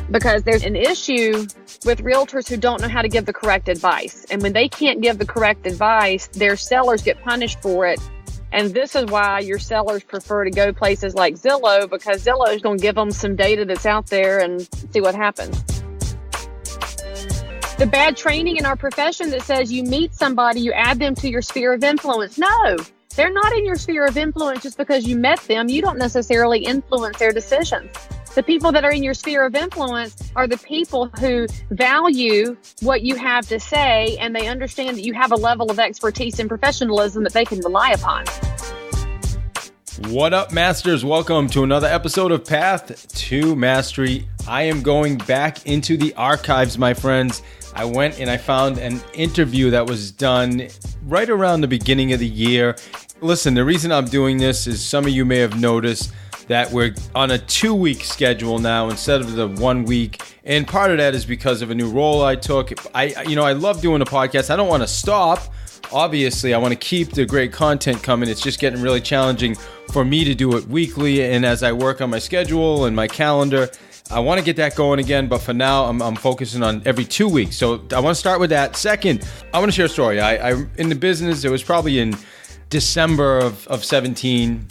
because there's an issue with realtors who don't know how to give the correct advice. And when they can't give the correct advice, their sellers get punished for it. And this is why your sellers prefer to go places like Zillow, because Zillow is going to give them some data that's out there and see what happens. The bad training in our profession that says you meet somebody, you add them to your sphere of influence. No, they're not in your sphere of influence just because you met them. You don't necessarily influence their decisions. The people that are in your sphere of influence are the people who value what you have to say, and they understand that you have a level of expertise and professionalism that they can rely upon. What up, masters? Welcome to another episode of Path to Mastery. I am going back into the archives, my friends. I went and I found an interview that was done right around the beginning of the year. Listen, the reason I'm doing this is some of you may have noticed that we're on a 2-week schedule now instead of the 1 week. And part of that is because of a new role I took. I love doing a podcast. I don't want to stop. Obviously, I want to keep the great content coming. It's just getting really challenging for me to do it weekly. And as I work on my schedule and my calendar, I want to get that going again. But for now, I'm focusing on every 2 weeks. So I want to start with that. Second, I want to share a story. I in the business, it was probably in December of 17.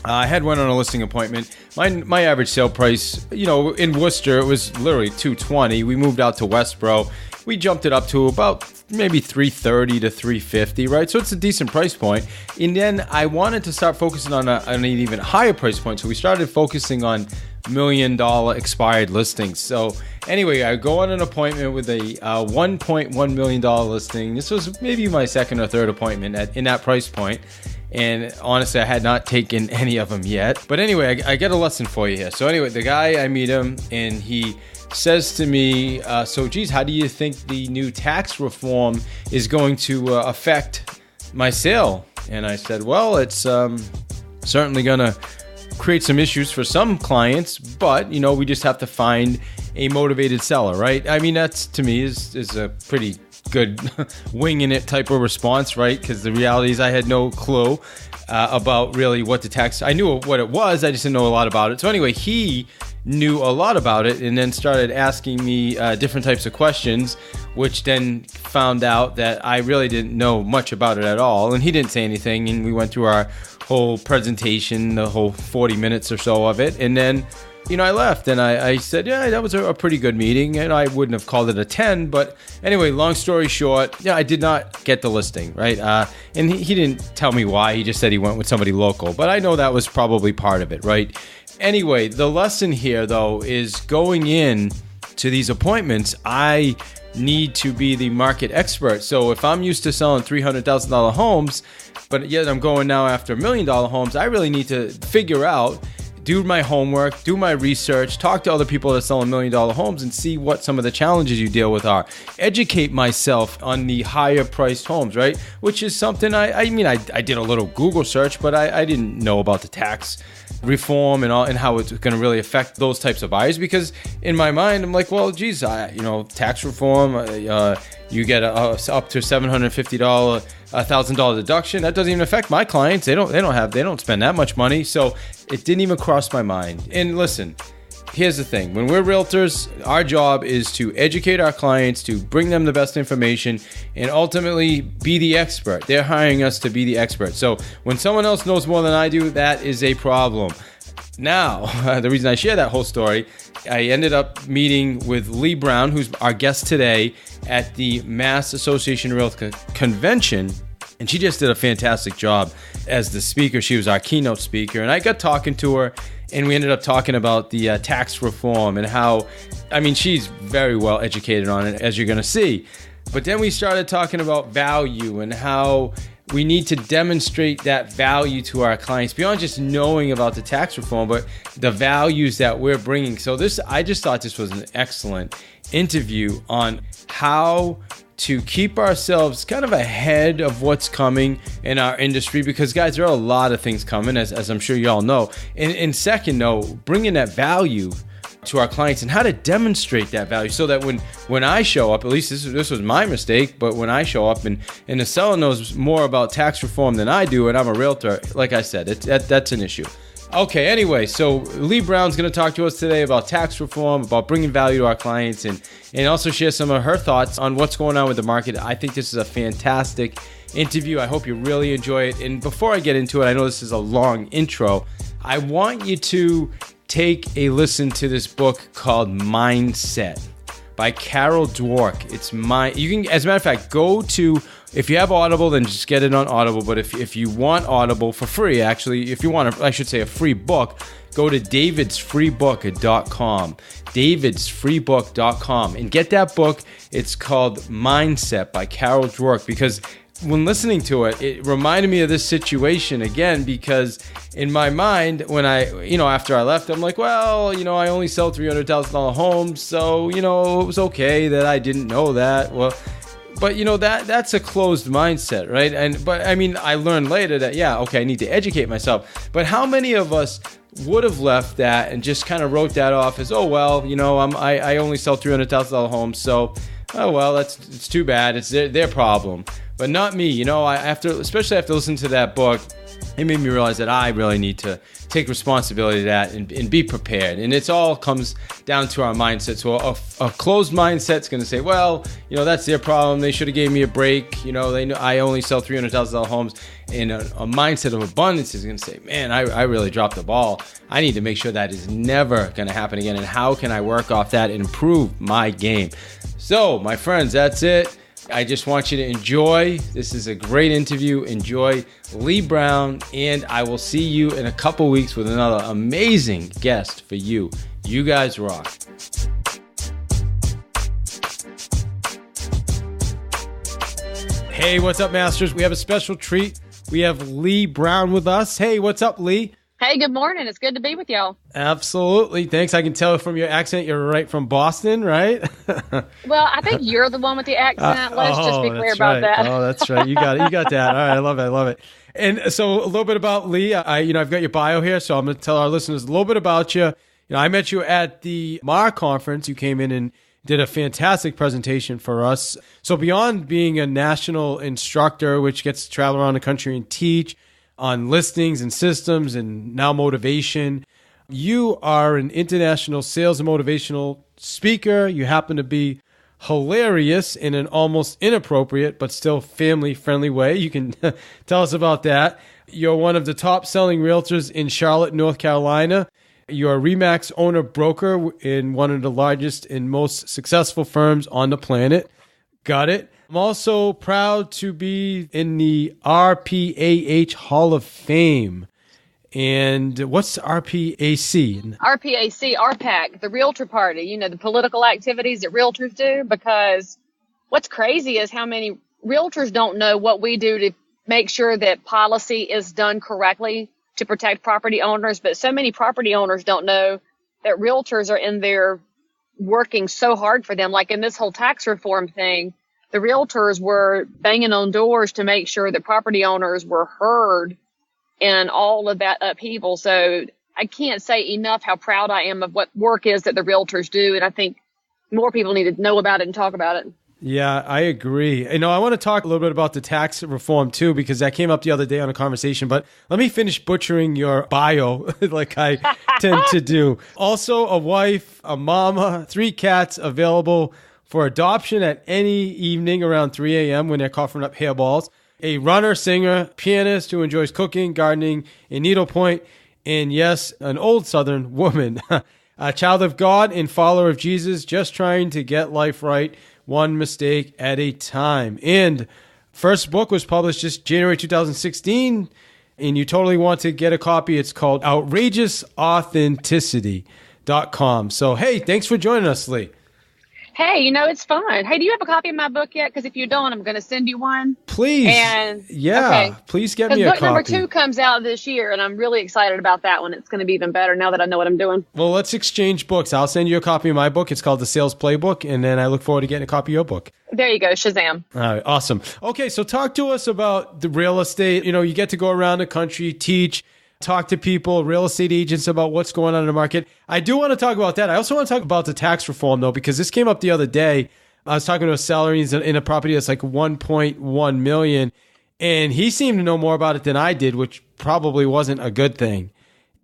I had went on a listing appointment. My average sale price, in Worcester, it was literally $220. We moved out to Westboro. We jumped it up to about maybe $330 to $350, right? So it's a decent price point. And then I wanted to start focusing on an even higher price point. So we started focusing on $1 million expired listings. So anyway, I go on an appointment with a $1.1 million listing. This was maybe my second or third appointment in that price point. And honestly, I had not taken any of them yet. But anyway, I get a lesson for you here. So anyway, the guy, I meet him and he says to me, so geez, how do you think the new tax reform is going to affect my sale? And I said, well, it's certainly going to create some issues for some clients, but we just have to find a motivated seller, right? I mean, that's to me is a pretty good winging it type of response, right? Because the reality is I had no clue about really what the tax, I knew what it was, I just didn't know a lot about it. So anyway, he knew a lot about it and then started asking me different types of questions, which then found out that I really didn't know much about it at all. And he didn't say anything, and we went through our whole presentation, the whole 40 minutes or so of it. And then I left and I said, yeah, that was a pretty good meeting, and I wouldn't have called it a 10. But anyway, long story short, I did not get the listing, right? And he didn't tell me why. He just said he went with somebody local. But I know that was probably part of it, right? Anyway, the lesson here, though, is going in to these appointments, I need to be the market expert. So if I'm used to selling $300,000 homes, but yet I'm going now after $1 million homes, I really need to figure out, do my homework, do my research, talk to other people that sell $1 million homes and see what some of the challenges you deal with are. Educate myself on the higher priced homes, right? Which is something I did a little Google search, but I didn't know about the tax reform and how it's going to really affect those types of buyers, because in my mind I'm like, well, geez, tax reform, you get up to $750 $1,000 deduction. That doesn't even affect my clients. They don't spend that much money. So it didn't even cross my mind. And listen, here's the thing. When we're realtors, our job is to educate our clients, to bring them the best information, and ultimately be the expert. They're hiring us to be the expert. So when someone else knows more than I do, that is a problem. Now, the reason I share that whole story, I ended up meeting with Leigh Brown, who's our guest today, at the Mass Association Realtor Convention. And she just did a fantastic job as the speaker. She was our keynote speaker. And I got talking to her, and we ended up talking about the tax reform and how, she's very well educated on it, as you're going to see. But then we started talking about value and how we need to demonstrate that value to our clients beyond just knowing about the tax reform, but the values that we're bringing. So I just thought this was an excellent interview on how to keep ourselves kind of ahead of what's coming in our industry, because guys, there are a lot of things coming, as I'm sure you all know. And second, though, bringing that value to our clients and how to demonstrate that value so that when I show up, at least this was my mistake, but when I show up and the seller knows more about tax reform than I do, and I'm a realtor, like I said, that's an issue. Okay, anyway, so Leigh Brown's going to talk to us today about tax reform, about bringing value to our clients, and also share some of her thoughts on what's going on with the market. I think this is a fantastic interview. I hope you really enjoy it. And before I get into it, I know this is a long intro. I want you to take a listen to this book called Mindset by Carol Dweck. You can, as a matter of fact, go to, if you have Audible, then just get it on Audible. But if you want Audible for free, actually, if you want, a free book, go to davidsfreebook.com, davidsfreebook.com, and get that book. It's called Mindset by Carol Dweck, because when listening to it, it reminded me of this situation again, because in my mind, when after I left, I'm like, well, I only sell $300,000 homes, so, it was okay that I didn't know that. Well, but that's a closed mindset, right? I learned later that, I need to educate myself. But how many of us would have left that and just kind of wrote that off as, oh, well, I only sell $300,000 homes, so, oh, well, it's too bad. It's their problem. But not me. Especially after listening to that book, it made me realize that I really need to take responsibility to that and be prepared. And it all comes down to our mindset. So a closed mindset's going to say, well, that's their problem. They should have gave me a break. They know I only sell $300,000 homes. And a mindset of abundance is going to say, man, I really dropped the ball. I need to make sure that is never going to happen again. And how can I work off that and improve my game? So, my friends, that's it. I just want you to enjoy. This is a great interview. Enjoy Leigh Brown, and I will see you in a couple weeks with another amazing guest for you. You guys rock. Hey, what's up, Masters? We have a special treat. We have Leigh Brown with us. Hey, what's up, Leigh? Hey, good morning. It's good to be with y'all. Absolutely. Thanks. I can tell from your accent you're right from Boston, right? Well, I think you're the one with the accent. Let's just be clear about that. Oh, that's right. You got it. You got that. All right. I love it. And so a little bit about Leigh. I've got your bio here, so I'm going to tell our listeners a little bit about you. I met you at the MAR conference. You came in and did a fantastic presentation for us. So beyond being a national instructor, which gets to travel around the country and teach on listings and systems and now motivation, you are an international sales and motivational speaker. You happen to be hilarious in an almost inappropriate but still family-friendly way. You can tell us about that. You're one of the top-selling realtors in Charlotte, North Carolina. You're a RE/MAX owner broker in one of the largest and most successful firms on the planet. Got it. I'm also proud to be in the RPAH Hall of Fame. And what's RPAC? RPAC, the Realtor Party, the political activities that realtors do, because what's crazy is how many realtors don't know what we do to make sure that policy is done correctly to protect property owners. But so many property owners don't know that realtors are in there working so hard for them. Like in this whole tax reform thing, the realtors were banging on doors to make sure that property owners were heard in all of that upheaval. So I can't say enough how proud I am of what work is that the realtors do. And I think more people need to know about it and talk about it. Yeah, I agree. I want to talk a little bit about the tax reform too, because that came up the other day on a conversation, but let me finish butchering your bio like I tend to do. Also, a wife, a mama, 3 cats available for adoption at any evening around 3 a.m. when they're coughing up hairballs. A runner, singer, pianist who enjoys cooking, gardening, and needlepoint. And yes, an old Southern woman. A child of God and follower of Jesus, just trying to get life right, one mistake at a time. And first book was published just January 2016, and you totally want to get a copy. It's called OutrageousAuthenticity.com. So, hey, thanks for joining us, Leigh. Hey, it's fun. Hey, do you have a copy of my book yet? Because if you don't, I'm going to send you one. Please. Please get me a copy. Book number 2 comes out this year, and I'm really excited about that one. It's going to be even better now that I know what I'm doing. Well, let's exchange books. I'll send you a copy of my book. It's called The Sales Playbook, and then I look forward to getting a copy of your book. There you go. Shazam. All right. Awesome. Okay, so talk to us about the real estate. You get to go around the country, teach, talk to people, real estate agents about what's going on in the market. I do want to talk about that. I also want to talk about the tax reform, though, because this came up the other day. I was talking to a seller in a property that's like $1.1 million, and he seemed to know more about it than I did, which probably wasn't a good thing.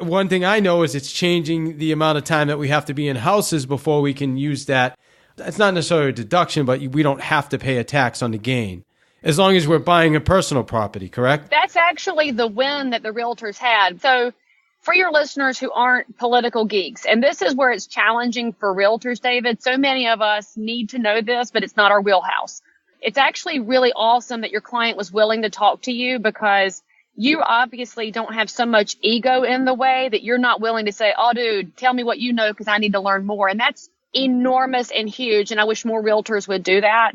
one thing I know is it's changing the amount of time that we have to be in houses before we can use that. It's not necessarily a deduction, but we don't have to pay a tax on the gain as long as we're buying a personal property, correct? That's actually the win that the realtors had. So for your listeners who aren't political geeks, and this is where it's challenging for realtors, David, so many of us need to know this, but it's not our wheelhouse. It's actually really awesome that your client was willing to talk to you, because you obviously don't have so much ego in the way that you're not willing to say, oh, dude, tell me what you know because I need to learn more. And that's enormous and huge. And I wish more realtors would do that.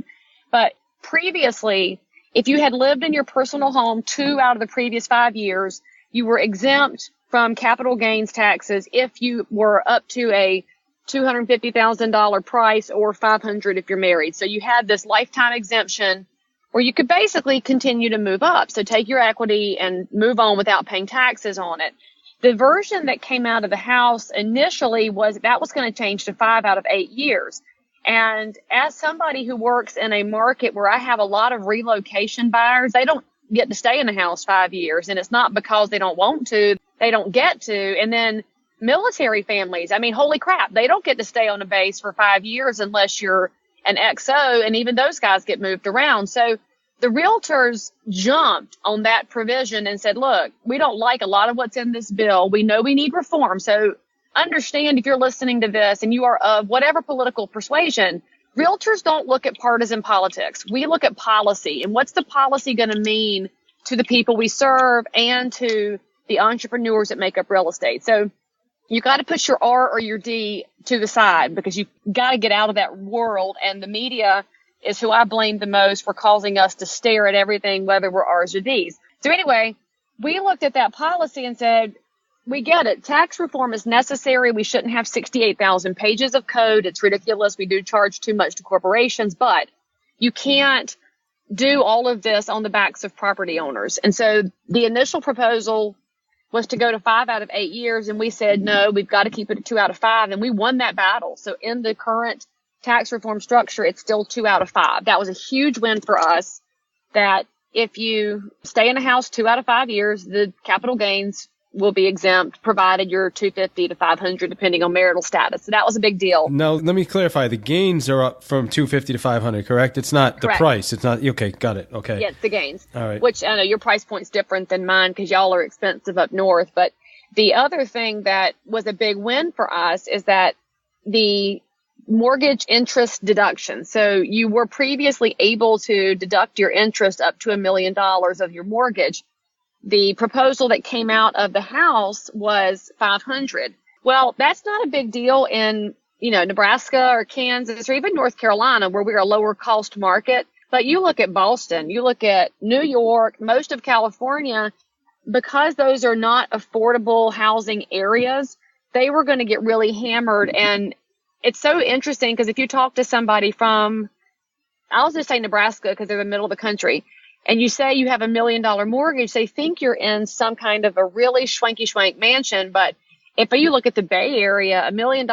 But previously, if you had lived in your personal home 2 out of the previous 5 years, you were exempt from capital gains taxes if you were up to a $250,000 price or $500,000 if you're married. So you had this lifetime exemption where you could basically continue to move up. So take your equity and move on without paying taxes on it. The version that came out of the House initially was that was going to change to 5 out of 8 years. And as somebody who works in a market where I have a lot of relocation buyers, they don't get to stay in the house 5 years. And it's not because they don't want to, they don't get to. And then military families, I mean, holy crap, they don't get to stay on a base for 5 years unless you're an XO. And even those guys get moved around. So the realtors jumped on that provision and said, look, we don't like a lot of what's in this bill. We know we need reform. So understand, if you're listening to this and you are of whatever political persuasion, realtors don't look at partisan politics. We look at policy, and what's the policy going to mean to the people we serve and to the entrepreneurs that make up real estate. So you got to put your R or your D to the side, because you got to get out of that world. And the media is who I blame the most for causing us to stare at everything, whether we're R's or D's. So anyway, we looked at that policy and said, we get it. Tax reform is necessary. We shouldn't have 68,000 pages of code. It's ridiculous. We do charge too much to corporations, but you can't do all of this on the backs of property owners. And so the initial proposal was to go to 5 out of 8 years. And we said, no, we've got to keep it at 2 out of 5. And we won that battle. So in the current tax reform structure, it's still 2 out of 5. That was a huge win for us, that if you stay in a house 2 out of 5 years, the capital gains will be exempt, provided you're 250 to 500, depending on marital status. So that was a big deal. Now, let me clarify. The gains are up from 250 to 500, correct? It's not the price. It's not, okay, got it. Okay. Yeah, it's the gains. All right. Which I know your price point's different than mine because y'all are expensive up north. But the other thing that was a big win for us is that the mortgage interest deduction. So you were previously able to deduct your interest up to $1 million of your mortgage. The proposal that came out of the House was $500,000. Well, that's not a big deal in, Nebraska or Kansas or even North Carolina, where we're a lower cost market. But you look at Boston, you look at New York, most of California, because those are not affordable housing areas, they were going to get really hammered. And it's so interesting because if you talk to somebody from, I'll just say Nebraska because they're the middle of the country, and you say you have $1 million mortgage, they think you're in some kind of a really schwanky mansion. But if you look at the Bay Area, $1 million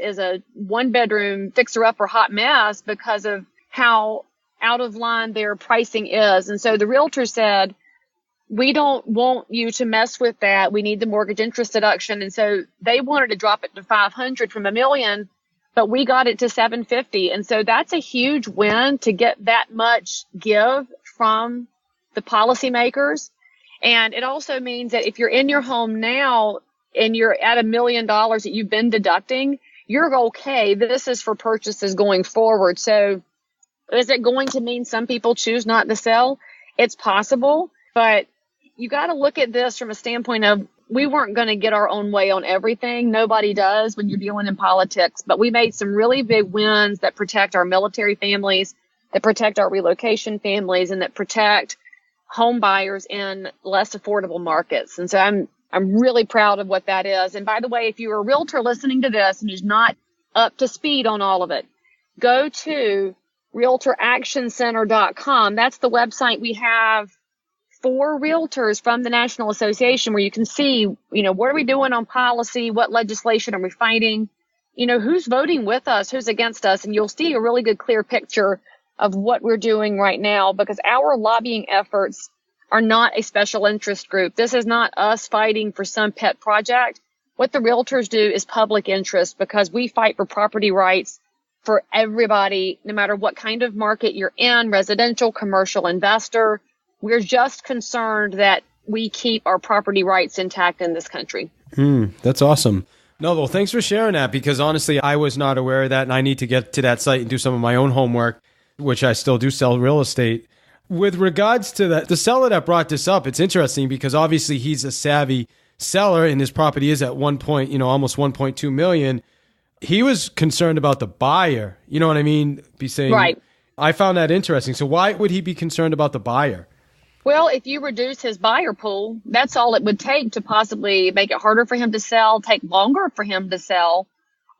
is a 1-bedroom fixer-upper hot mess because of how out of line their pricing is. And so the realtor said, we don't want you to mess with that. We need the mortgage interest deduction. And so they wanted to drop it to 500 from $1 million, but we got it to 750. And so that's a huge win to get that much give from the policymakers. And it also means that if you're in your home now and you're at $1 million that you've been deducting, you're okay. This is for purchases going forward. So is it going to mean some people choose not to sell? It's possible, but you got to look at this from a standpoint of, we weren't going to get our own way on everything. Nobody does when you're dealing in politics, but we made some really big wins that protect our military families, that protect our relocation families, and that protect home buyers in less affordable markets. And so I'm really proud of what that is. And by the way, if you're a realtor listening to this and who's not up to speed on all of it, go to realtoractioncenter.com. That's the website we have for realtors from the National Association, where you can see, what are we doing on policy? What legislation are we fighting? Who's voting with us? Who's against us? And you'll see a really good, clear picture of what we're doing right now, because our lobbying efforts are not a special interest group. This is not us fighting for some pet project. What the realtors do is public interest, because we fight for property rights for everybody, no matter what kind of market you're in, residential, commercial, investor. We're just concerned that we keep our property rights intact in this country. That's awesome. No, well, thanks for sharing that, because honestly, I was not aware of that, and I need to get to that site and do some of my own homework, which I still do sell real estate. With regards to that, the seller that brought this up, it's interesting because obviously he's a savvy seller and his property is at one point, almost 1.2 million. He was concerned about the buyer. You know what I mean? Be saying, right. I found that interesting. So why would he be concerned about the buyer? Well, if you reduce his buyer pool, that's all it would take to possibly make it harder for him to sell, take longer for him to sell,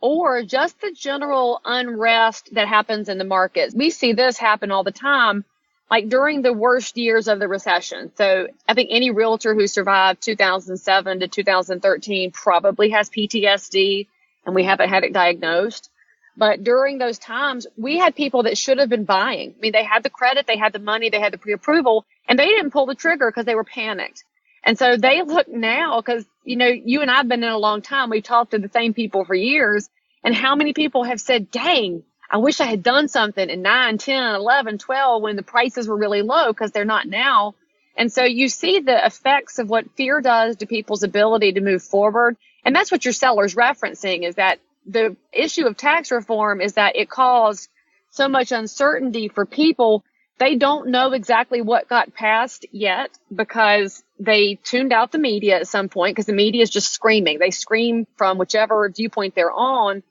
or just the general unrest that happens in the market. We see this happen all the time, like during the worst years of the recession. So I think any realtor who survived 2007 to 2013 probably has PTSD, and we haven't had it diagnosed. But during those times, we had people that should have been buying. I mean, they had the credit, they had the money, they had the pre-approval, and they didn't pull the trigger because they were panicked. And so they look now, because, you and I have been in a long time. We've talked to the same people for years. And how many people have said, dang, I wish I had done something in 9, 10, 11, 12 when the prices were really low, because they're not now. And so you see the effects of what fear does to people's ability to move forward. And that's what your seller's referencing, is that the issue of tax reform is that it caused so much uncertainty for people. They don't know exactly what got passed yet, because they tuned out the media at some point, because the media is just screaming. They scream from whichever viewpoint they're on,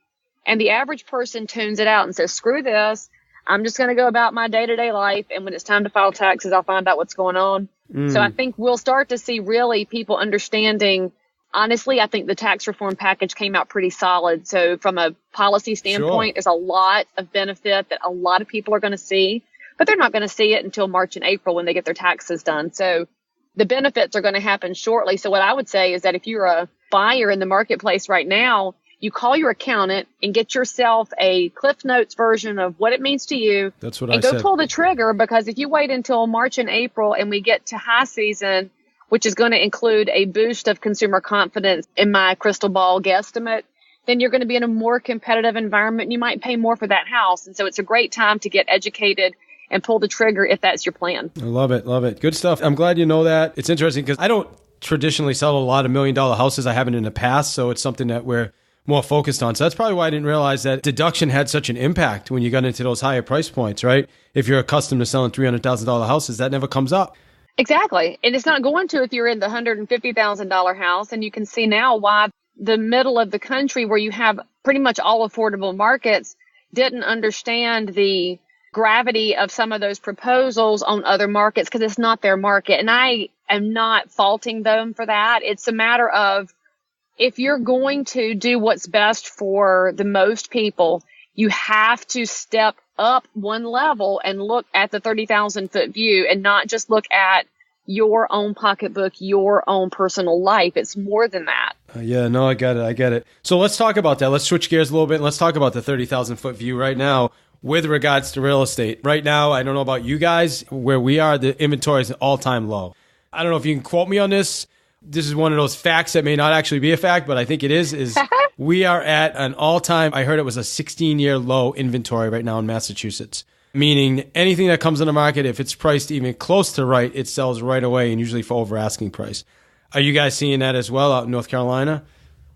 and the average person tunes it out and says, screw this. I'm just going to go about my day-to-day life, and when it's time to file taxes, I'll find out what's going on. So I think we'll start to see really people understanding. Honestly, I think the tax reform package came out pretty solid. So from a policy standpoint, There's a lot of benefit that a lot of people are going to see, but they're not going to see it until March and April when they get their taxes done. So the benefits are going to happen shortly. So what I would say is that if you're a buyer in the marketplace right now, you call your accountant and get yourself a Cliff Notes version of what it means to you. That's what I said. And go pull the trigger, because if you wait until March and April and we get to high season, which is going to include a boost of consumer confidence in my crystal ball guesstimate, then you're going to be in a more competitive environment and you might pay more for that house. And so it's a great time to get educated and pull the trigger if that's your plan. I love it. Love it. Good stuff. I'm glad you know that. It's interesting because I don't traditionally sell a lot of $1 million houses. I haven't in the past. So it's something that we're more focused on. So that's probably why I didn't realize that deduction had such an impact when you got into those higher price points, right? If you're accustomed to selling $300,000 houses, that never comes up. Exactly. And it's not going to if you're in the $150,000 house. And you can see now why the middle of the country, where you have pretty much all affordable markets, didn't understand the gravity of some of those proposals on other markets, because it's not their market. And I am not faulting them for that. It's a matter of, if you're going to do what's best for the most people, you have to step up one level and look at the 30,000 foot view, and not just look at your own pocketbook, your own personal life. It's more than that. Yeah, no, I get it. So let's talk about that. Let's switch gears a little bit and let's talk about the 30,000 foot view right now with regards to real estate. Right now, I don't know about you guys, where we are, the inventory is at all-time low. I don't know if you can quote me on this. This is one of those facts that may not actually be a fact, but I think it is we are at an all-time, I heard it was a 16-year low inventory right now in Massachusetts, meaning anything that comes on the market, if it's priced even close to right, it sells right away, and usually for over asking price. Are you guys seeing that as well out in North Carolina?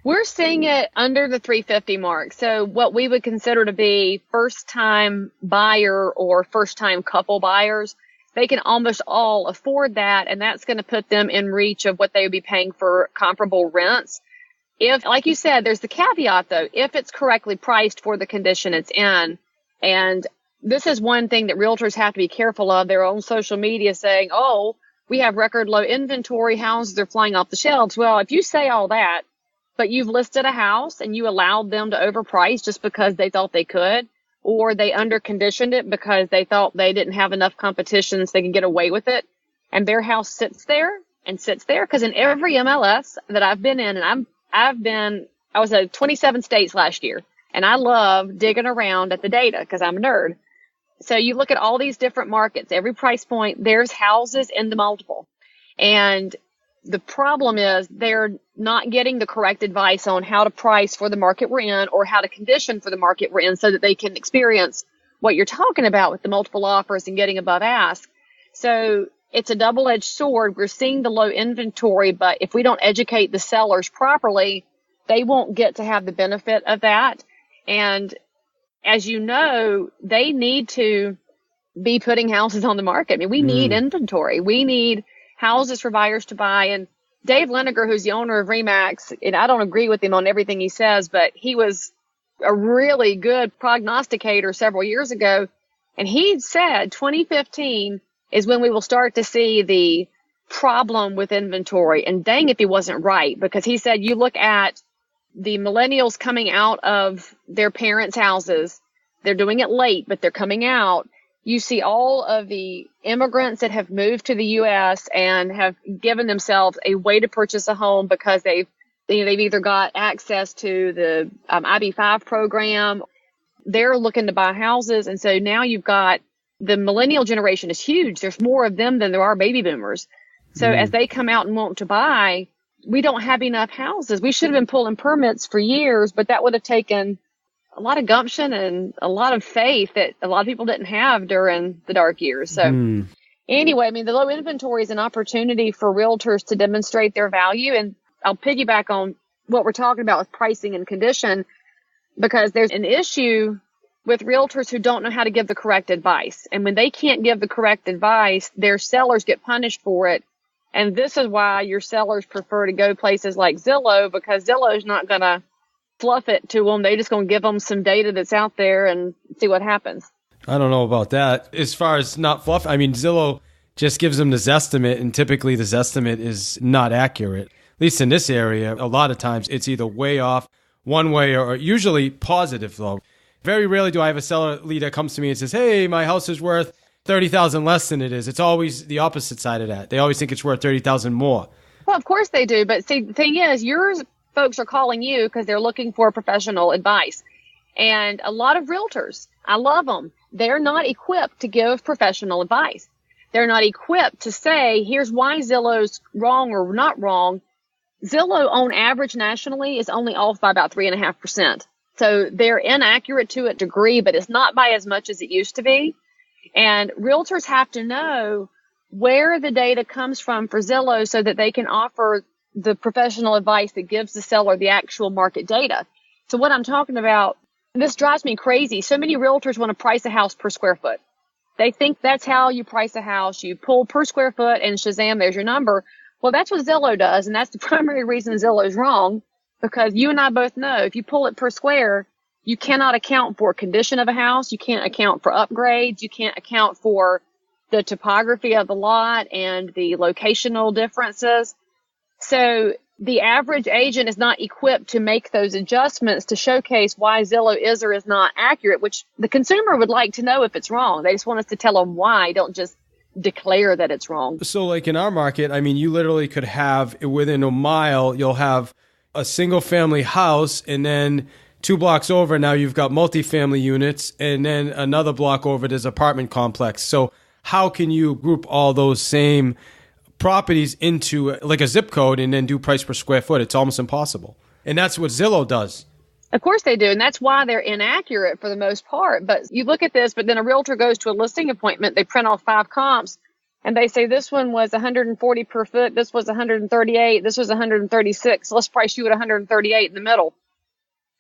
We're seeing it under the 350 mark. So what we would consider to be first-time buyer or first-time couple buyers, they can almost all afford that, and that's going to put them in reach of what they would be paying for comparable rents. If, like you said, there's the caveat, though, if it's correctly priced for the condition it's in. And this is one thing that realtors have to be careful of. Their own social media saying, oh, we have record low inventory, houses are flying off the shelves. Well, if you say all that, but you've listed a house and you allowed them to overprice just because they thought they could, or they underconditioned it because they thought they didn't have enough competition so they can get away with it, and their house sits there and sits there. Because in every MLS that I've been in, and I was at 27 states last year, and I love digging around at the data because I'm a nerd. So you look at all these different markets, every price point, there's houses in the multiple. And the problem is they're not getting the correct advice on how to price for the market we're in or how to condition for the market we're in so that they can experience what you're talking about with the multiple offers and getting above ask. So it's a double-edged sword. We're seeing the low inventory, but if we don't educate the sellers properly, they won't get to have the benefit of that. And as you know, they need to be putting houses on the market. I mean, we need inventory. We need houses for buyers to buy. And Dave Liniger, who's the owner of Remax, and I don't agree with him on everything he says, but he was a really good prognosticator several years ago. And he said 2015 is when we will start to see the problem with inventory. And dang if he wasn't right, because he said you look at the millennials coming out of their parents' houses, they're doing it late, but they're coming out. You see all of the immigrants that have moved to the U.S. and have given themselves a way to purchase a home because they've either got access to the IB5 program. They're looking to buy houses. And so now you've got the millennial generation is huge. There's more of them than there are baby boomers. So as they come out and want to buy, we don't have enough houses. We should have been pulling permits for years, but that would have taken a lot of gumption and a lot of faith that a lot of people didn't have during the dark years. So anyway, I mean, the low inventory is an opportunity for realtors to demonstrate their value. And I'll piggyback on what we're talking about with pricing and condition, because there's an issue with realtors who don't know how to give the correct advice. And when they can't give the correct advice, their sellers get punished for it. And this is why your sellers prefer to go places like Zillow, because Zillow's not going to fluff it to them. They're just going to give them some data that's out there and see what happens. I don't know about that. As far as not fluff, I mean, Zillow just gives them the Zestimate, and typically the Zestimate is not accurate. At least in this area, a lot of times it's either way off one way or usually positive, though. Very rarely do I have a seller lead that comes to me and says, hey, my house is worth $30,000 less than it is. It's always the opposite side of that. They always think it's worth $30,000 more. Well, of course they do. But see, the thing is, yours folks are calling you because they're looking for professional advice. And a lot of realtors, I love them. They're not equipped to give professional advice. They're not equipped to say, here's why Zillow's wrong or not wrong. Zillow on average nationally is only off by about 3.5%. So they're inaccurate to a degree, but it's not by as much as it used to be. And realtors have to know where the data comes from for Zillow so that they can offer the professional advice that gives the seller the actual market data. So what I'm talking about, this drives me crazy. So many realtors want to price a house per square foot. They think that's how you price a house. You pull per square foot and Shazam, there's your number. Well, that's what Zillow does. And that's the primary reason Zillow is wrong, because you and I both know if you pull it per square, you cannot account for condition of a house. You can't account for upgrades. You can't account for the topography of the lot and the locational differences. So the average agent is not equipped to make those adjustments to showcase why Zillow is or is not accurate, which the consumer would like to know if it's wrong. They just want us to tell them why. Don't just declare that it's wrong. So like in our market, I mean, you literally could have within a mile, you'll have a single family house, and then 2 blocks over, now you've got multifamily units, and then another block over, there's apartment complex. So how can you group all those same properties into like a zip code and then do price per square foot? It's almost impossible. And that's what Zillow does. Of course they do. And that's why they're inaccurate for the most part. But you look at this, but then a realtor goes to a listing appointment, they print off 5 comps, and they say this one was 140 per foot, this was 138, this was 136. Let's price you at 138 in the middle.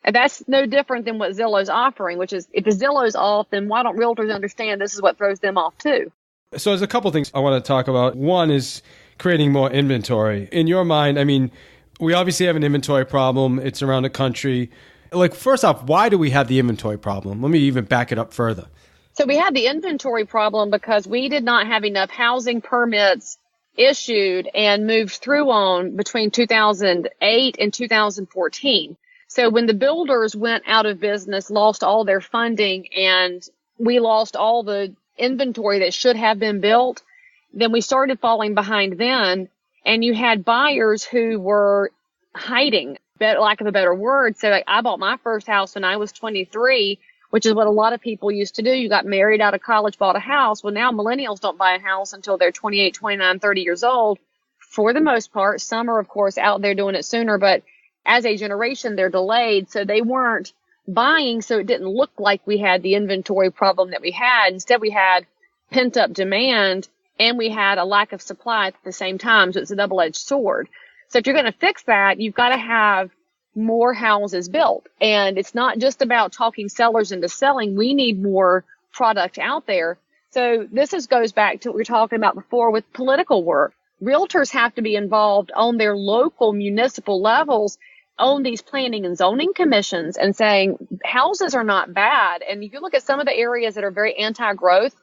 And that's no different than what Zillow's offering, which is if Zillow's off, then why don't realtors understand this is what throws them off too? So there's a couple things I want to talk about. One is creating more inventory. In your mind, I mean, we obviously have an inventory problem. It's around the country. Like, first off, why do we have the inventory problem? Let me even back it up further. So we had the inventory problem because we did not have enough housing permits issued and moved through on between 2008 and 2014. So when the builders went out of business, lost all their funding, and we lost all the inventory that should have been built, then we started falling behind then. And you had buyers who were hiding, lack of a better word. So like, I bought my first house when I was 23. which is what a lot of people used to do. You got married out of college, bought a house. Well, now millennials don't buy a house until they're 28, 29, 30 years old. For the most part, some are, of course, out there doing it sooner, but as a generation, they're delayed. So they weren't buying, so it didn't look like we had the inventory problem that we had. Instead, we had pent up demand and we had a lack of supply at the same time. So it's a double-edged sword. So if you're going to fix that, you've got to have more houses built. And it's not just about talking sellers into selling. We need more product out there. So this goes back to what we were talking about before with political work. Realtors have to be involved on their local municipal levels on these planning and zoning commissions and saying houses are not bad. And if you look at some of the areas that are very anti-growth,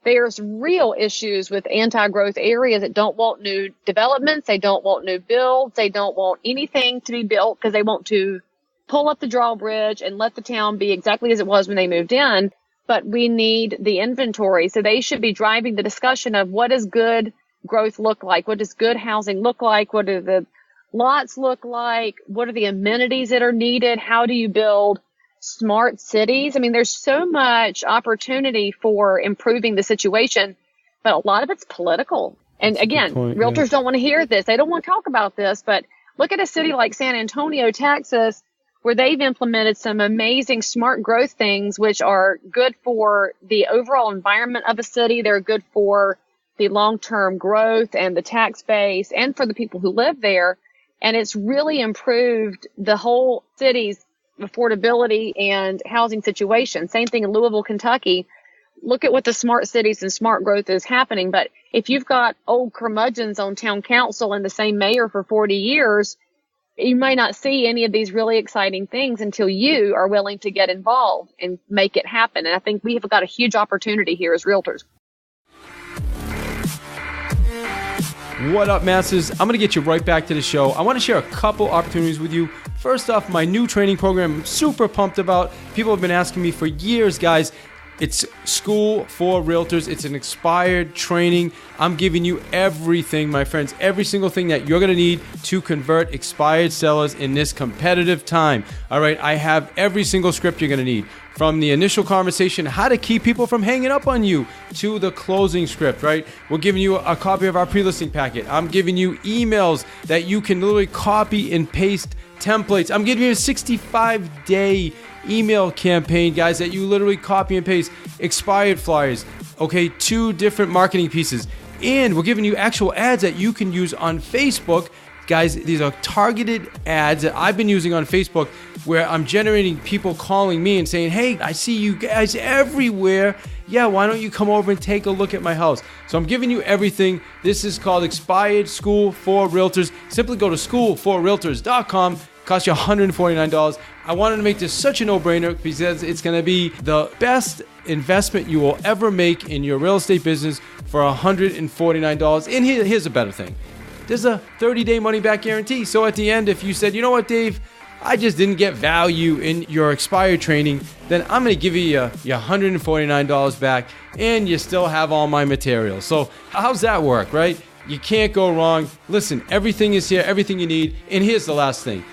there's real issues with anti-growth areas that don't want new developments. They don't want new builds. They don't want anything to be built because they want to pull up the drawbridge and let the town be exactly as it was when they moved in. But we need the inventory. So they should be driving the discussion of what does good growth look like? What does good housing look like? What do the lots look like? What are the amenities that are needed? How do you build smart cities? I mean, there's so much opportunity for improving the situation, but a lot of it's political. And again, realtors don't want to hear this. They don't want to talk about this, but look at a city like San Antonio, Texas, where they've implemented some amazing smart growth things, which are good for the overall environment of a city. They're good for the long-term growth and the tax base and for the people who live there. And it's really improved the whole city's affordability and housing situation. Same thing in Louisville, Kentucky. Look at what the smart cities and smart growth is happening. But if you've got old curmudgeons on town council and the same mayor for 40 years, you may not see any of these really exciting things until you are willing to get involved and make it happen. And I think we have got a huge opportunity here as realtors. What up, Masters? I'm going to get you right back to the show. I want to share a couple opportunities with you. First off, my new training program I'm super pumped about. People have been asking me for years, guys. It's School for Realtors. It's an expired training. I'm giving you everything, my friends, every single thing that you're going to need to convert expired sellers in this competitive time. All right, I have every single script you're going to need. From the initial conversation, how to keep people from hanging up on you, to the closing script, right? We're giving you a copy of our pre-listing packet. I'm giving you emails that you can literally copy and paste templates. I'm giving you a 65-day email campaign, guys, that you literally copy and paste. Expired flyers, okay, 2 different marketing pieces. And we're giving you actual ads that you can use on Facebook. Guys, these are targeted ads that I've been using on Facebook where I'm generating people calling me and saying, hey, I see you guys everywhere. Yeah, why don't you come over and take a look at my house? So I'm giving you everything. This is called Expired School for Realtors. Simply go to schoolforrealtors.com. Cost you $149. I wanted to make this such a no-brainer because it's going to be the best investment you will ever make in your real estate business for $149. And here's a better thing. There's a 30-day money-back guarantee. So at the end, if you said, you know what, Dave, I just didn't get value in your expired training, then I'm going to give you your $149 back, and you still have all my materials. So how's that work, right? You can't go wrong. Listen, everything is here, everything you need. And here's the last thing.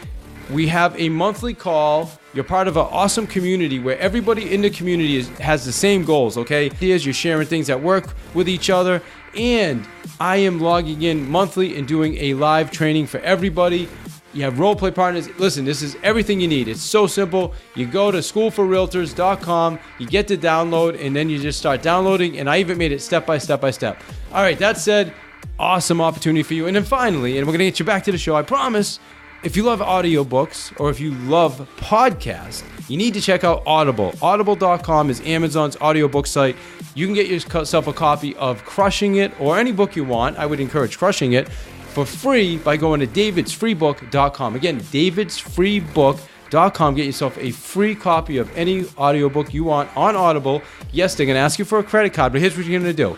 We have a monthly call. You're part of an awesome community where everybody in the community has the same goals, okay? You're sharing things that work with each other. And I am logging in monthly and doing a live training for everybody. You have role play partners. Listen, this is everything you need. It's so simple. You go to schoolforrealtors.com, you get the download, and then you just start downloading. And I even made it step by step by step. All right, that said, awesome opportunity for you. And then finally, and we're going to get you back to the show, I promise. If you love audiobooks or if you love podcasts, you need to check out Audible. Audible.com is Amazon's audiobook site. You can get yourself a copy of Crushing It or any book you want. I would encourage Crushing It for free by going to davidsfreebook.com. Again, davidsfreebook.com. Get yourself a free copy of any audiobook you want on Audible. Yes, they're going to ask you for a credit card, but here's what you're going to do.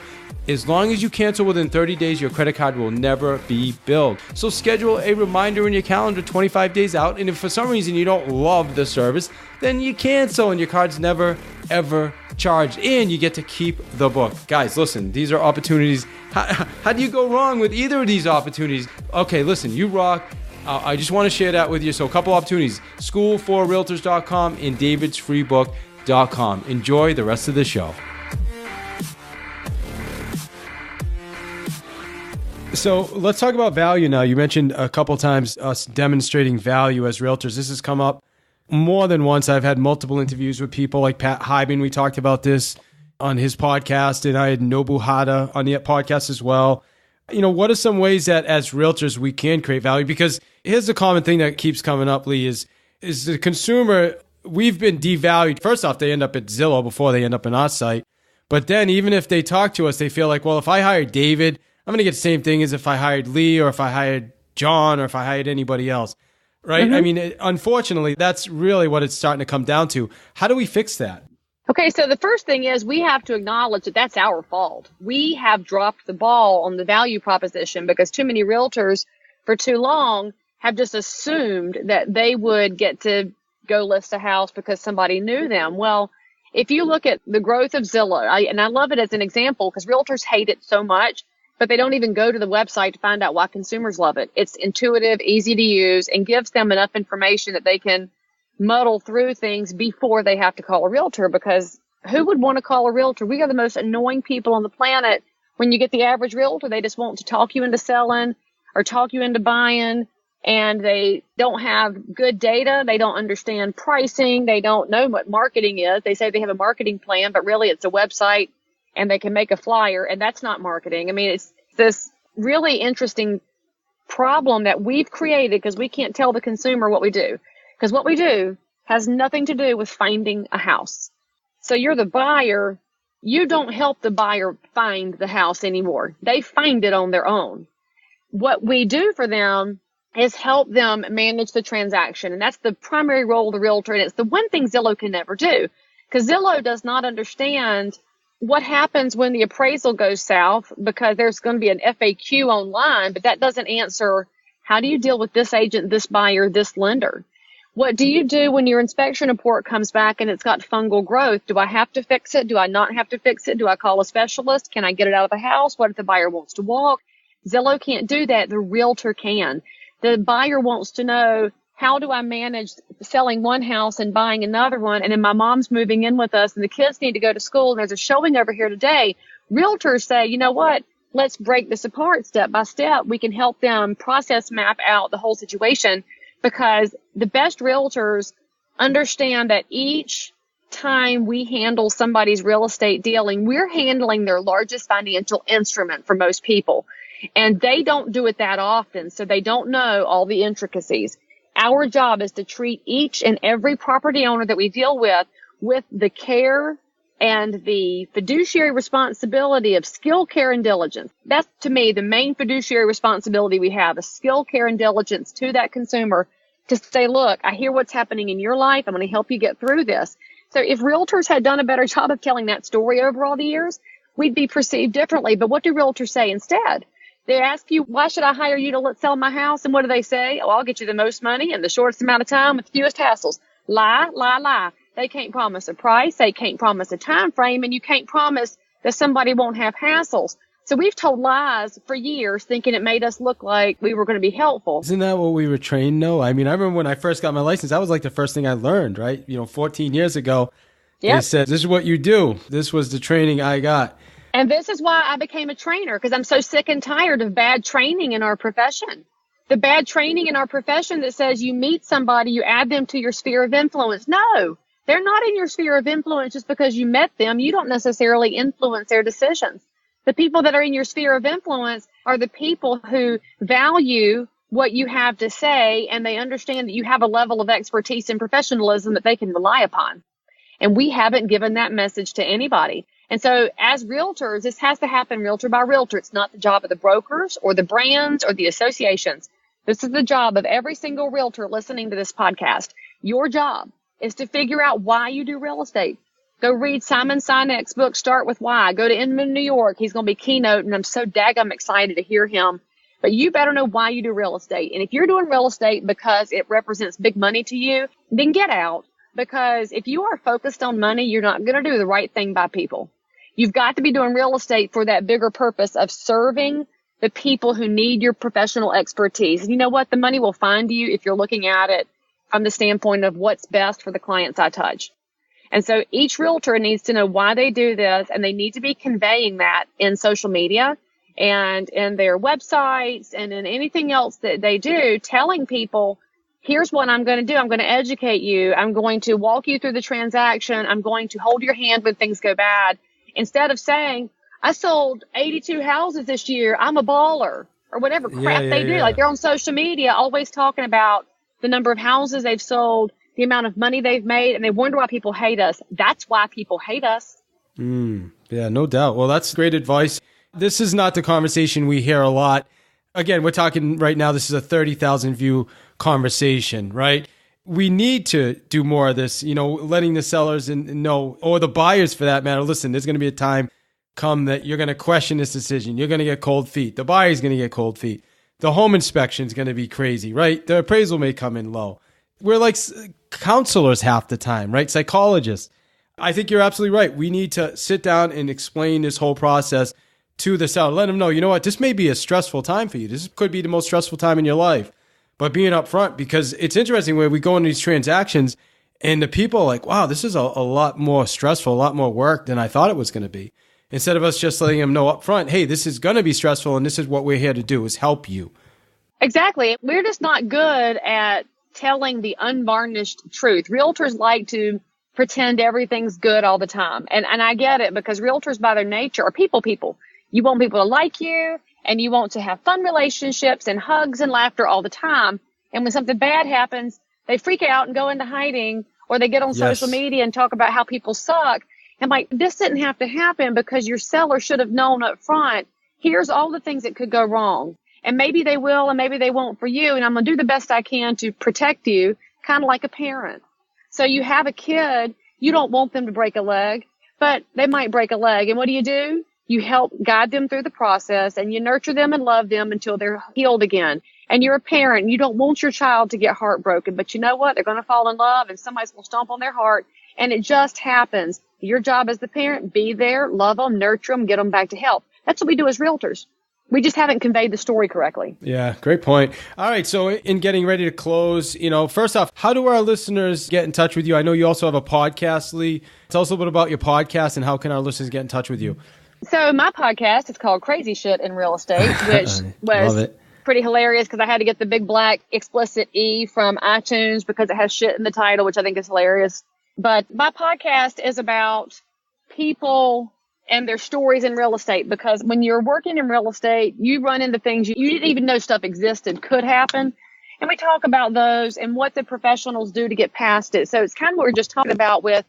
As long as you cancel within 30 days, your credit card will never be billed. So schedule a reminder in your calendar 25 days out. And if for some reason you don't love the service, then you cancel and your card's never, ever charged. And you get to keep the book. Guys, listen, these are opportunities. How do you go wrong with either of these opportunities? Okay, listen, you rock. I just want to share that with you. So a couple opportunities. Schoolforrealtors.com and davidsfreebook.com. realtor.com. Enjoy the rest of the show. So let's talk about value now. You mentioned a couple times us demonstrating value as realtors. This has come up more than once. I've had multiple interviews with people like Pat Hyben. We talked about this on his podcast, and I had Nobu Hata on the podcast as well. You know, what are some ways that as realtors we can create value? Because here's the common thing that keeps coming up, Leigh, is the consumer, we've been devalued. First off, they end up at Zillow before they end up in our site. But then even if they talk to us, they feel like, well, if I hire David, I'm going to get the same thing as if I hired Leigh or if I hired John or if I hired anybody else, right? Mm-hmm. I mean, unfortunately, that's really what it's starting to come down to. How do we fix that? Okay, so the first thing is we have to acknowledge that that's our fault. We have dropped the ball on the value proposition because too many realtors for too long have just assumed that they would get to go list a house because somebody knew them. Well, if you look at the growth of Zillow, and I love it as an example because realtors hate it so much, but they don't even go to the website to find out why consumers love it. It's intuitive, easy to use, and gives them enough information that they can muddle through things before they have to call a realtor, because who would want to call a realtor? We are the most annoying people on the planet. When you get the average realtor, they just want to talk you into selling or talk you into buying, and they don't have good data. They don't understand pricing. They don't know what marketing is. They say they have a marketing plan, but really it's a website and they can make a flyer, and that's not marketing. I mean, it's this really interesting problem that we've created because we can't tell the consumer what we do. Because what we do has nothing to do with finding a house. So you're the buyer. You don't help the buyer find the house anymore. They find it on their own. What we do for them is help them manage the transaction. And that's the primary role of the realtor. And it's the one thing Zillow can never do, because Zillow does not understand what happens when the appraisal goes south, because there's going to be an FAQ online, but that doesn't answer how do you deal with this agent, this buyer, this lender. What do you do when your inspection report comes back and it's got fungal growth? Do I have to fix it? Do I not have to fix it? Do I call a specialist? Can I get it out of the house? What if the buyer wants to walk? Zillow can't do that. The realtor can. The buyer wants to know, how do I manage selling one house and buying another one? And then my mom's moving in with us and the kids need to go to school and there's a showing over here today. Realtors say, you know what? Let's break this apart step by step. We can help them process map out the whole situation, because the best realtors understand that each time we handle somebody's real estate dealing, we're handling their largest financial instrument for most people. And they don't do it that often, so they don't know all the intricacies. Our job is to treat each and every property owner that we deal with the care and the fiduciary responsibility of skill, care, and diligence. That's, to me, the main fiduciary responsibility we have, is skill, care, and diligence to that consumer, to say, look, I hear what's happening in your life. I'm going to help you get through this. So if realtors had done a better job of telling that story over all the years, we'd be perceived differently. But what do realtors say instead? They ask you, why should I hire you to sell my house? And what do they say? Oh, I'll get you the most money in the shortest amount of time with the fewest hassles. Lie, lie, lie. They can't promise a price. They can't promise a time frame. And you can't promise that somebody won't have hassles. So we've told lies for years, thinking it made us look like we were going to be helpful. Isn't that what we were trained? No. I mean, I remember when I first got my license, that was like the first thing I learned, right? 14 years ago. Yep. They said, this is what you do. This was the training I got. And this is why I became a trainer, because I'm so sick and tired of bad training in our profession. The bad training in our profession that says you meet somebody, you add them to your sphere of influence. No, they're not in your sphere of influence just because you met them. You don't necessarily influence their decisions. The people that are in your sphere of influence are the people who value what you have to say, and they understand that you have a level of expertise and professionalism that they can rely upon. And we haven't given that message to anybody. And so as realtors, this has to happen realtor by realtor. It's not the job of the brokers or the brands or the associations. This is the job of every single realtor listening to this podcast. Your job is to figure out why you do real estate. Go read Simon Sinek's book, Start With Why. Go to Inman, New York. He's going to be keynote, and I'm so daggum excited to hear him. But you better know why you do real estate. And if you're doing real estate because it represents big money to you, then get out. Because if you are focused on money, you're not going to do the right thing by people. You've got to be doing real estate for that bigger purpose of serving the people who need your professional expertise. And you know what? The money will find you if you're looking at it from the standpoint of what's best for the clients I touch. And so each realtor needs to know why they do this, and they need to be conveying that in social media and in their websites and in anything else that they do, telling people, here's what I'm going to do. I'm going to educate you. I'm going to walk you through the transaction. I'm going to hold your hand when things go bad. Instead of saying, I sold 82 houses this year, I'm a baller, or whatever crap they do. Like, they're on social media always talking about the number of houses they've sold, the amount of money they've made, and they wonder why people hate us. That's why people hate us. Yeah, no doubt. Well, that's great advice. This is not the conversation we hear a lot. Again, we're talking right now, this is a 30,000 view conversation, right? We need to do more of this, letting the sellers know, or the buyers for that matter, listen, there's going to be a time come that you're going to question this decision. You're going to get cold feet. The buyer's going to get cold feet. The home inspection is going to be crazy, right? The appraisal may come in low. We're like counselors half the time, right? Psychologists. I think you're absolutely right. We need to sit down and explain this whole process to the seller. Let them know, you know what, this may be a stressful time for you. This could be the most stressful time in your life. But being upfront, because it's interesting when we go into these transactions and the people are like, wow, this is a lot more stressful, a lot more work than I thought it was going to be. Instead of us just letting them know upfront, hey, this is going to be stressful and this is what we're here to do, is help you. Exactly. We're just not good at telling the unvarnished truth. Realtors like to pretend everything's good all the time. And I get it, because realtors by their nature are people. You want people to like you, and you want to have fun relationships and hugs and laughter all the time. And when something bad happens, they freak out and go into hiding, or they get on social media and talk about how people suck. And like, this didn't have to happen because your seller should have known up front, here's all the things that could go wrong. And maybe they will, and maybe they won't for you. And I'm going to do the best I can to protect you, kind of like a parent. So you have a kid, you don't want them to break a leg, but they might break a leg. And what do? You help guide them through the process, and you nurture them and love them until they're healed again. And you're a parent. You don't want your child to get heartbroken, but you know what? They're going to fall in love, and somebody's going to stomp on their heart, and it just happens. Your job as the parent, be there, love them, nurture them, get them back to health. That's what we do as realtors. We just haven't conveyed the story correctly. Yeah, great point. All right, so in getting ready to close, first off, how do our listeners get in touch with you? I know you also have a podcast, Leigh. Tell us a little bit about your podcast, and how can our listeners get in touch with you? So my podcast is called Crazy Shit in Real Estate, which was pretty hilarious because I had to get the big black explicit E from iTunes because it has shit in the title, which I think is hilarious. But my podcast is about people and their stories in real estate, because when you're working in real estate, you run into things you didn't even know stuff existed could happen. And we talk about those and what the professionals do to get past it. So it's kind of what we're just talking about with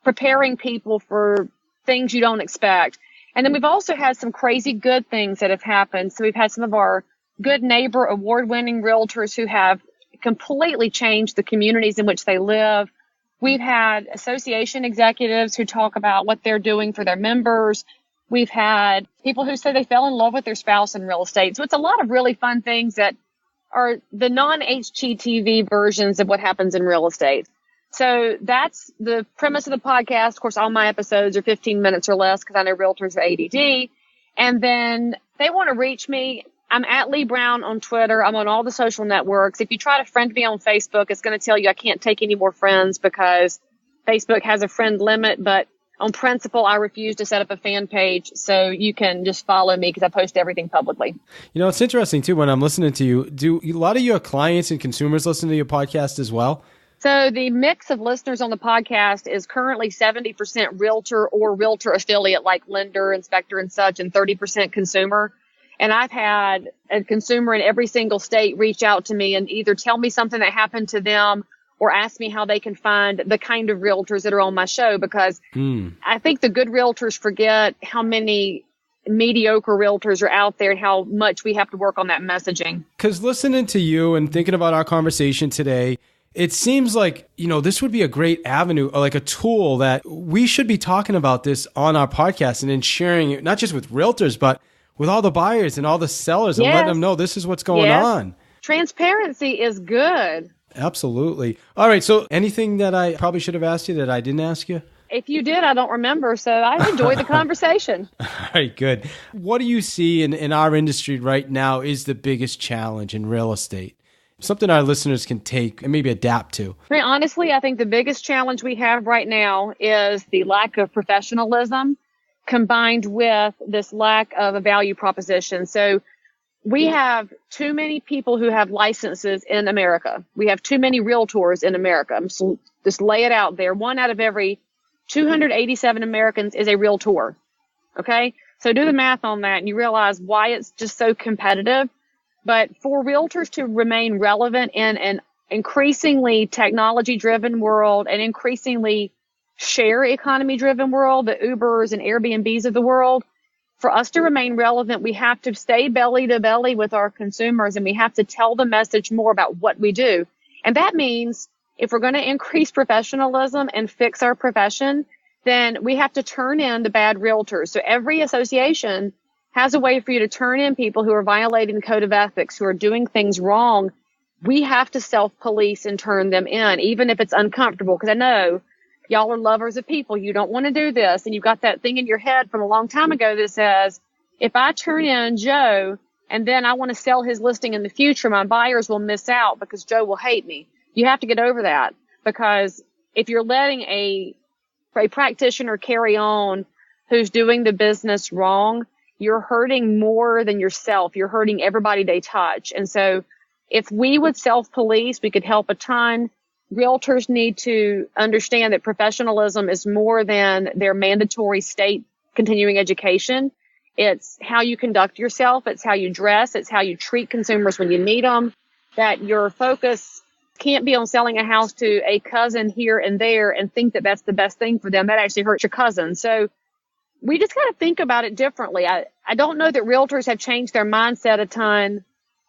preparing people for things you don't expect. And then we've also had some crazy good things that have happened. So we've had some of our Good Neighbor award-winning realtors who have completely changed the communities in which they live. We've had association executives who talk about what they're doing for their members. We've had people who say they fell in love with their spouse in real estate. So it's a lot of really fun things that are the non-HGTV versions of what happens in real estate. So that's the premise of the podcast. Of course, all my episodes are 15 minutes or less because I know realtors are ADD. And then they want to reach me. I'm at Leigh Brown on Twitter. I'm on all the social networks. If you try to friend me on Facebook, it's going to tell you I can't take any more friends because Facebook has a friend limit. But on principle, I refuse to set up a fan page. So you can just follow me because I post everything publicly. It's interesting, too, when I'm listening to you, do a lot of your clients and consumers listen to your podcast as well? So the mix of listeners on the podcast is currently 70% realtor or realtor affiliate like lender, inspector, and such, and 30% consumer. And I've had a consumer in every single state reach out to me and either tell me something that happened to them or ask me how they can find the kind of realtors that are on my show, because I think the good realtors forget how many mediocre realtors are out there and how much we have to work on that messaging. Because listening to you and thinking about our conversation today, it seems like, this would be a great avenue, or like a tool that we should be talking about this on our podcast and then sharing it, not just with realtors, but with all the buyers and all the sellers and letting them know this is what's going on. Transparency is good. Absolutely. All right. So anything that I probably should have asked you that I didn't ask you? If you did, I don't remember. So I enjoyed the conversation. All right, good. What do you see in our industry right now is the biggest challenge in real estate? something our listeners can take and maybe adapt to? I mean, honestly, I think the biggest challenge we have right now is the lack of professionalism combined with this lack of a value proposition. So we have too many people who have licenses in America. We have too many realtors in America. Just lay it out there. 1 out of every 287 Americans is a realtor. Okay? So do the math on that and you realize why it's just so competitive. But for realtors to remain relevant in an increasingly technology-driven world and increasingly share economy-driven world, the Ubers and Airbnbs of the world, for us to remain relevant, we have to stay belly to belly with our consumers and we have to tell the message more about what we do. And that means if we're going to increase professionalism and fix our profession, then we have to turn in the bad realtors. So every association has a way for you to turn in people who are violating the code of ethics, who are doing things wrong. We have to self-police and turn them in, even if it's uncomfortable. Because I know y'all are lovers of people. You don't want to do this. And you've got that thing in your head from a long time ago that says, if I turn in Joe and then I want to sell his listing in the future, my buyers will miss out because Joe will hate me. You have to get over that, because if you're letting a practitioner carry on who's doing the business wrong, you're hurting more than yourself. You're hurting everybody they touch. And so if we would self-police, we could help a ton. Realtors need to understand that professionalism is more than their mandatory state continuing education. It's how you conduct yourself. It's how you dress. It's how you treat consumers when you meet them. That your focus can't be on selling a house to a cousin here and there and think that that's the best thing for them. That actually hurts your cousin. So we just got to think about it differently. I don't know that realtors have changed their mindset a ton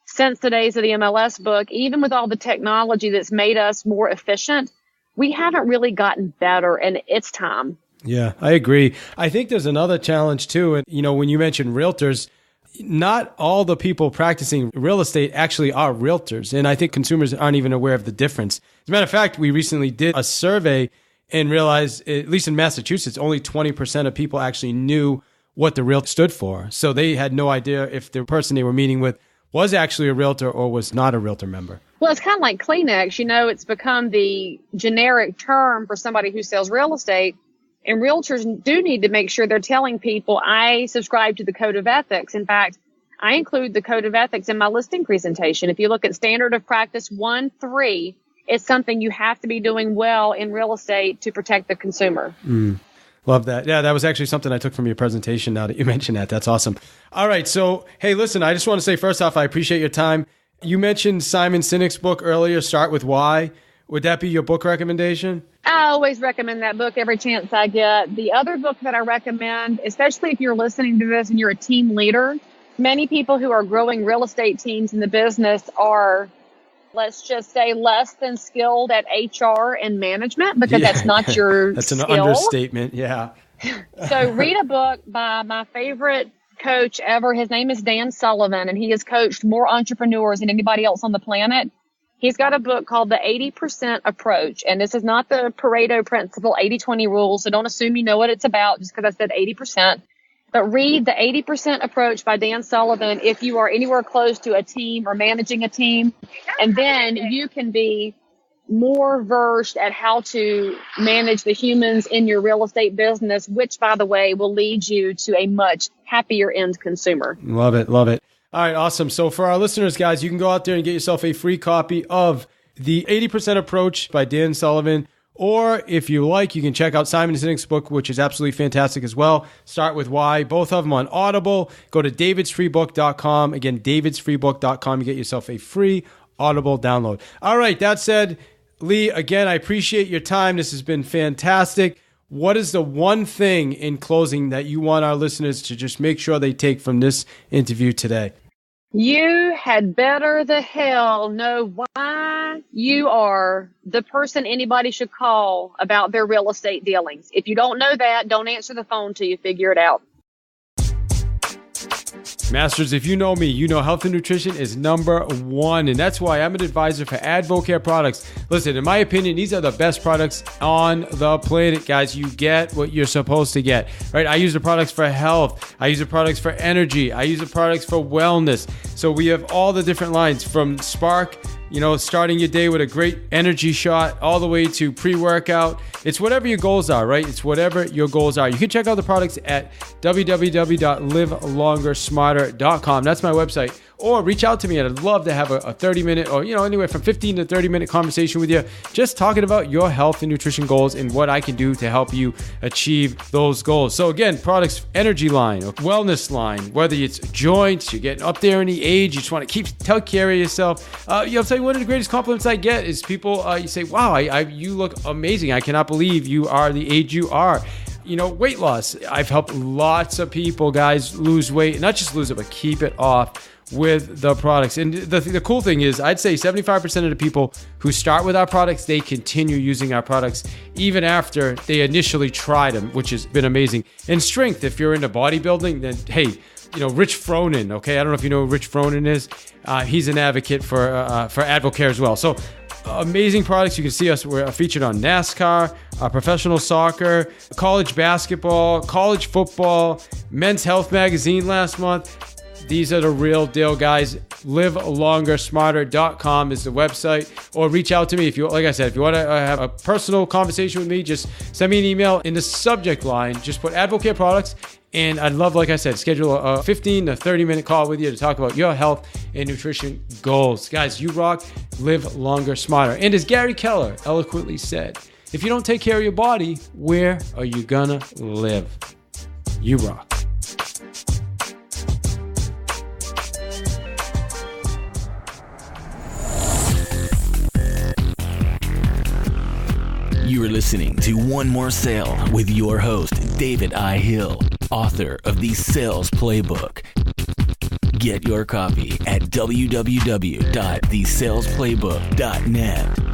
since the days of the MLS book. Even with all the technology that's made us more efficient, we haven't really gotten better, and it's time. Yeah, I agree. I think there's another challenge too. And, when you mentioned realtors, not all the people practicing real estate actually are realtors. And I think consumers aren't even aware of the difference. As a matter of fact, we recently did a survey and realized, at least in Massachusetts, only 20% of people actually knew what the realtor stood for. So they had no idea if the person they were meeting with was actually a realtor or was not a realtor member. Well, it's kind of like Kleenex. It's become the generic term for somebody who sells real estate. And realtors do need to make sure they're telling people, I subscribe to the code of ethics. In fact, I include the code of ethics in my listing presentation. If you look at standard of practice 1.3, it's something you have to be doing well in real estate to protect the consumer. Love that. Yeah, that was actually something I took from your presentation now that you mentioned that. That's awesome. All right. So, hey, listen, I just want to say first off, I appreciate your time. You mentioned Simon Sinek's book earlier, Start With Why. Would that be your book recommendation? I always recommend that book every chance I get. The other book that I recommend, especially if you're listening to this and you're a team leader, many people who are growing real estate teams in the business are, let's just say, less than skilled at HR and management, because that's not your That's an skill. understatement. Yeah. So read a book by my favorite coach ever. His name is Dan Sullivan, and he has coached more entrepreneurs than anybody else on the planet. He's got a book called The 80% Approach. And this is not the Pareto principle, 80-20 rule. So don't assume you know what it's about just because I said 80%. But read The 80% Approach by Dan Sullivan if you are anywhere close to a team or managing a team. And then you can be more versed at how to manage the humans in your real estate business, which, by the way, will lead you to a much happier end consumer. Love it. Love it. All right, awesome. So for our listeners, guys, you can go out there and get yourself a free copy of The 80% Approach by Dan Sullivan. Or if you like, you can check out Simon Sinek's book, which is absolutely fantastic as well. Start With Why. Both of them on Audible. Go to davidsfreebook.com. Again, davidsfreebook.com. You get yourself a free Audible download. All right, that said, Leigh, again, I appreciate your time. This has been fantastic. What is the one thing in closing that you want our listeners to just make sure they take from this interview today? You had better the hell know why you are the person anybody should call about their real estate dealings. If you don't know that, don't answer the phone till you figure it out. Masters, if you know me, you know health and nutrition is number one, and that's why I'm an advisor for Advocare products. Listen, in my opinion, these are the best products on the planet, guys. You get what you're supposed to get, right? I use the products for health. I use the products for energy. I use the products for wellness. So we have all the different lines from Spark, starting your day with a great energy shot all the way to pre-workout. It's whatever your goals are, right? It's whatever your goals are. You can check out the products at www.livelongersmarter.com. That's my website. Or reach out to me. I'd love to have a 30-minute or, anywhere from 15 to 30-minute conversation with you, just talking about your health and nutrition goals and what I can do to help you achieve those goals. So again, products, energy line, or wellness line, whether it's joints, you're getting up there in the age, you just want to take care of yourself. I'll tell you, one of the greatest compliments I get is people, you say, wow, you look amazing. I cannot believe you are the age you are. Weight loss. I've helped lots of people, guys, lose weight, not just lose it, but keep it off with the products. And the cool thing is, I'd say 75% of the people who start with our products, they continue using our products even after they initially tried them, which has been amazing. And strength, if you're into bodybuilding, then hey, Rich Fronin, okay? I don't know if you know who Rich Fronin is. He's an advocate for AdvoCare as well. So amazing products. You can see us. We're featured on NASCAR, professional soccer, college basketball, college football, Men's Health magazine last month. These are the real deal, guys. livelongersmarter.com is the website, or reach out to me if you, like I said, if you want to have a personal conversation with me, just send me an email. In the subject line, just put AdvoCare products, and I'd love, like I said, schedule a 15 to 30-minute call with you to talk about your health and nutrition goals. Guys, you rock. Live longer, smarter. And as Gary Keller eloquently said, if you don't take care of your body, where are you gonna live? You rock. You are listening to One More Sale with your host, David I. Hill, author of the Sales Playbook. Get your copy at www.thesalesplaybook.net.